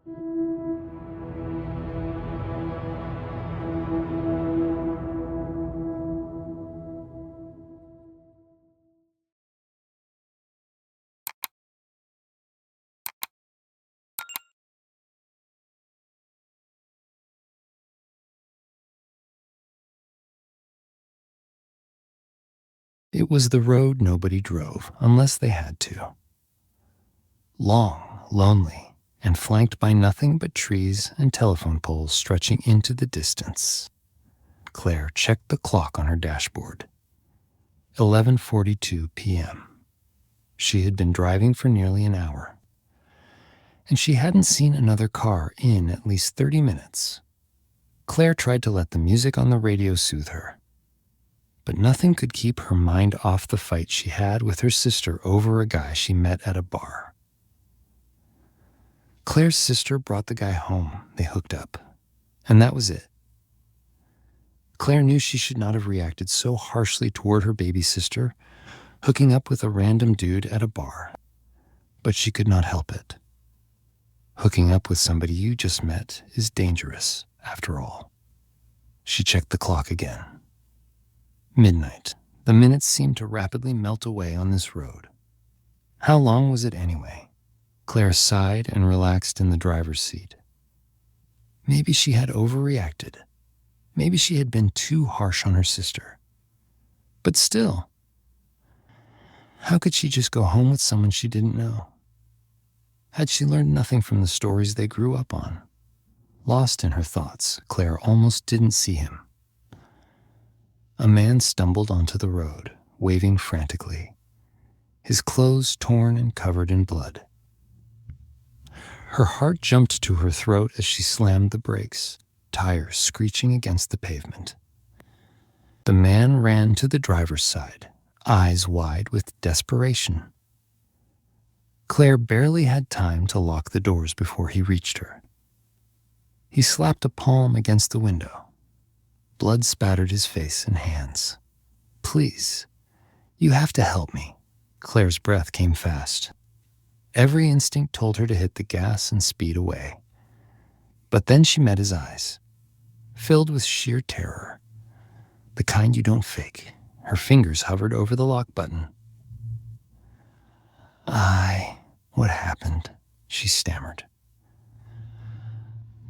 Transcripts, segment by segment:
It was the road nobody drove unless they had to. Long, lonely, and flanked by nothing but trees and telephone poles stretching into the distance. Claire checked the clock on her dashboard. 11:42 p.m. She had been driving for nearly an hour, and she hadn't seen another car in at least 30 minutes. Claire tried to let the music on the radio soothe her, but nothing could keep her mind off the fight she had with her sister over a guy she met at a bar. Claire's sister brought the guy home. They hooked up, and that was it. Claire knew she should not have reacted so harshly toward her baby sister, hooking up with a random dude at a bar. But she could not help it. Hooking up with somebody you just met is dangerous, after all. She checked the clock again. Midnight. The minutes seemed to rapidly melt away on this road. How long was it anyway? Claire sighed and relaxed in the driver's seat. Maybe she had overreacted. Maybe she had been too harsh on her sister. But still, how could she just go home with someone she didn't know? Had she learned nothing from the stories they grew up on? Lost in her thoughts, Claire almost didn't see him. A man stumbled onto the road, waving frantically, his clothes torn and covered in blood. Her heart jumped to her throat as she slammed the brakes, tires screeching against the pavement. The man ran to the driver's side, eyes wide with desperation. Claire barely had time to lock the doors before he reached her. He slapped a palm against the window. Blood spattered his face and hands. "Please, you have to help me." Claire's breath came fast. Every instinct told her to hit the gas and speed away. But then she met his eyes, filled with sheer terror, the kind you don't fake. Her fingers hovered over the lock button. What happened?" she stammered.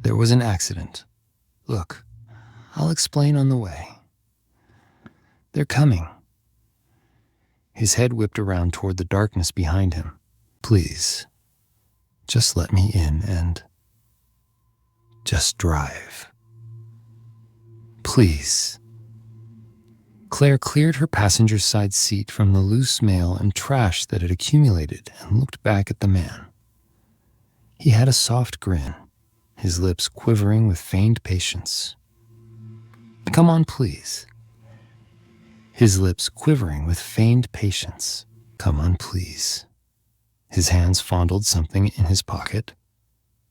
"There was an accident. Look, I'll explain on the way. They're coming." His head whipped around toward the darkness behind him. "Please, just let me in and just drive. Please." Claire cleared her passenger side seat from the loose mail and trash that had accumulated and looked back at the man. He had a soft grin, his lips quivering with feigned patience. "Come on, please." His lips quivering with feigned patience. "Come on, please." His hands fondled something in his pocket.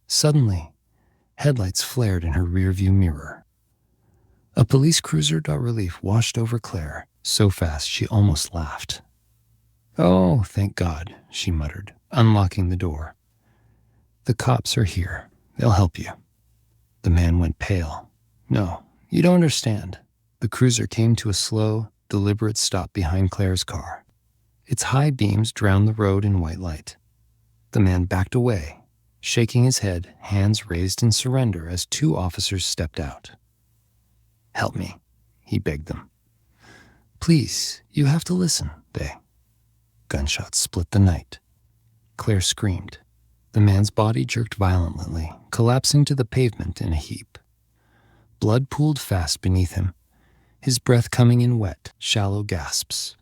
Suddenly, headlights flared in her rearview mirror. A police cruiser relief washed over Claire, so fast she almost laughed. "Oh, thank God," she muttered, unlocking the door. "The cops are here. They'll help you." The man went pale. "No, you don't understand." The cruiser came to a slow, deliberate stop behind Claire's car. Its high beams drowned the road in white light. The man backed away, shaking his head, hands raised in surrender as two officers stepped out. "Help me," he begged them. "Please, you have to listen," they. Gunshots split the night. Claire screamed. The man's body jerked violently, collapsing to the pavement in a heap. Blood pooled fast beneath him, his breath coming in wet, shallow gasps.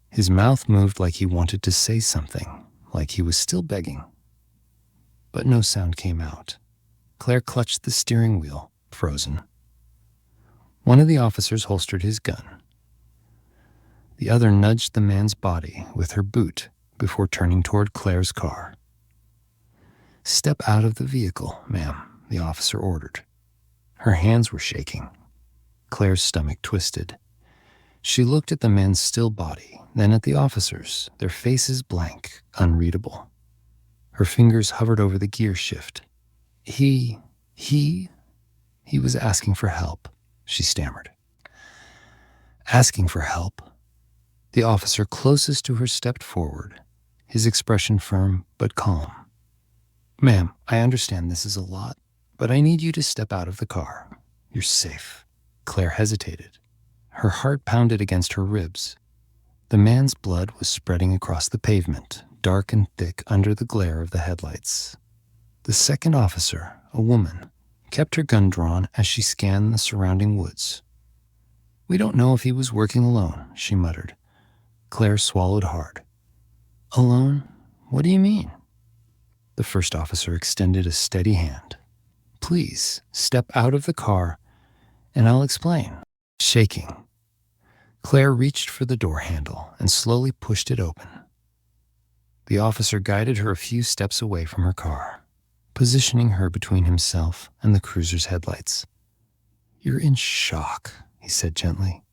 His mouth moved like he wanted to say something, like he was still begging. But no sound came out. Claire clutched the steering wheel, frozen. One of the officers holstered his gun. The other nudged the man's body with her boot before turning toward Claire's car. "Step out of the vehicle, ma'am," the officer ordered. Her hands were shaking. Claire's stomach twisted. She looked at the man's still body, then at the officers, their faces blank, unreadable. Her fingers hovered over the gear shift. He, he, he was asking for help, she stammered. Asking for help? The officer closest to her stepped forward, his expression firm but calm. Ma'am, I understand this is a lot, but I need you to step out of the car. You're safe. Claire hesitated. Her heart pounded against her ribs. The man's blood was spreading across the pavement, dark and thick under the glare of the headlights. The second officer, a woman, kept her gun drawn as she scanned the surrounding woods. We don't know if he was working alone, she muttered. Claire swallowed hard. Alone? What do you mean? The first officer extended a steady hand. Please, step out of the car, and I'll explain. Shaking, Claire reached for the door handle and slowly pushed it open. The officer guided her a few steps away from her car, positioning her between himself and the cruiser's headlights. You're in shock, he said gently.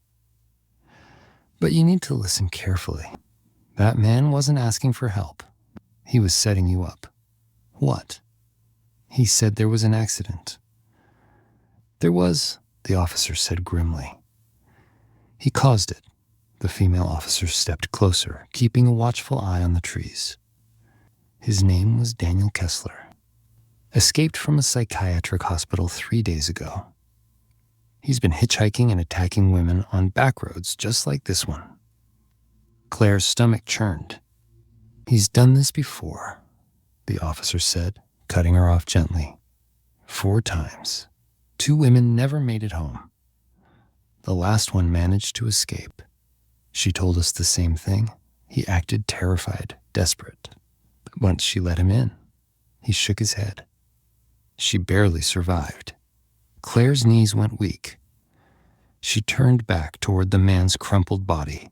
But you need to listen carefully. That man wasn't asking for help. He was setting you up. What? He said there was an accident. There was, the officer said grimly. He caused it. The female officer stepped closer, keeping a watchful eye on the trees. His name was Daniel Kessler. Escaped from a psychiatric hospital 3 days ago. He's been hitchhiking and attacking women on back roads just like this one. Claire's stomach churned. He's done this before, the officer said, cutting her off gently. 4 times. 2 women never made it home. The last one managed to escape. She told us the same thing. He acted terrified, desperate. But once she let him in, he shook his head. She barely survived. Claire's knees went weak. She turned back toward the man's crumpled body,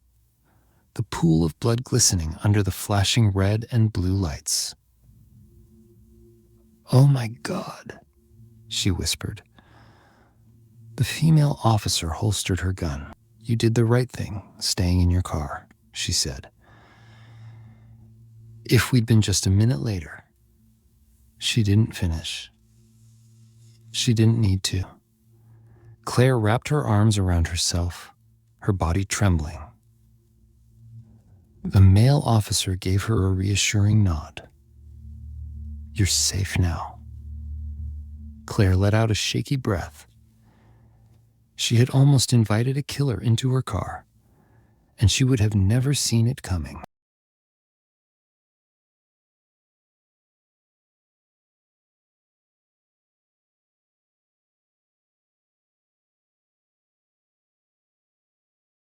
the pool of blood glistening under the flashing red and blue lights. Oh my God, she whispered. The female officer holstered her gun. You did the right thing, staying in your car, she said. If we'd been just a minute later. She didn't finish. She didn't need to. Claire wrapped her arms around herself, her body trembling. The male officer gave her a reassuring nod. You're safe now. Claire let out a shaky breath. She had almost invited a killer into her car, and she would have never seen it coming.